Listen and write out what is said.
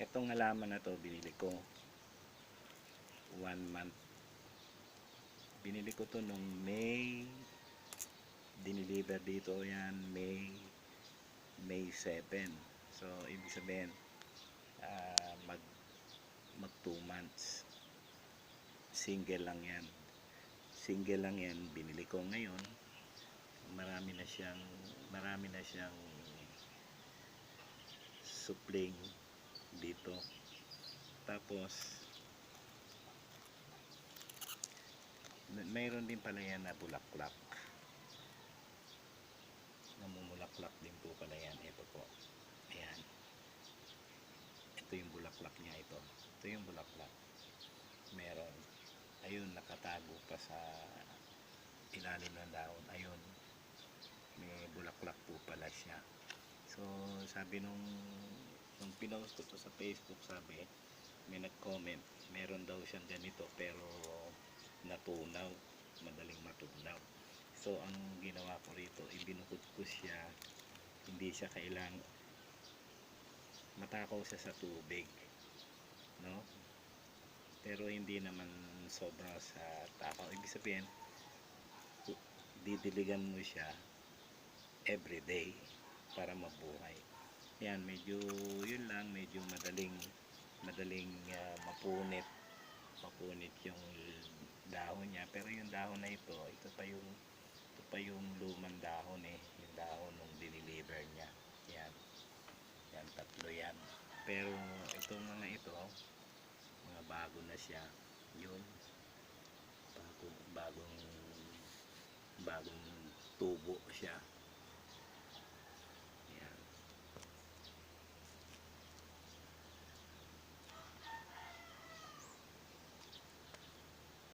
Itong halaman na to binili ko 1 month. Binili ko to nung May, diniliver dito yan May 7. So ibig sabihin mag 2 months. Single lang yan, binili ko ngayon. Marami na siyang supling dito. Tapos mayroon din pala yan na bulaklak, namumulaklak din po pala yan. Ito po, ayan, ito yung bulaklak niya. Ito yung bulaklak. Meron, ayun, nakatago pa sa ilalim ng dahon. Ayun, may bulaklak po pala siya. So sabi nung pinost ko to sa Facebook, sabi, may nag-comment, meron daw siyang ganito pero natunaw, madaling matunaw. So ang ginawa ko rito, ibinukod ko siya. Hindi siya kailang matakaw siya sa tubig, no? Pero hindi naman sobra sa takaw. Ibig sabihin, didiligan mo siya everyday para mabuhay. Yan, medyo yun lang, medyo madaling mapunit yung dahon niya. Pero yung dahon na ito pa yung lumang dahon yung dahon nung diniliver niya. Yan, tatlo yan. Pero itong mga ito, mga bago na siya. Yun, bagong tubo siya.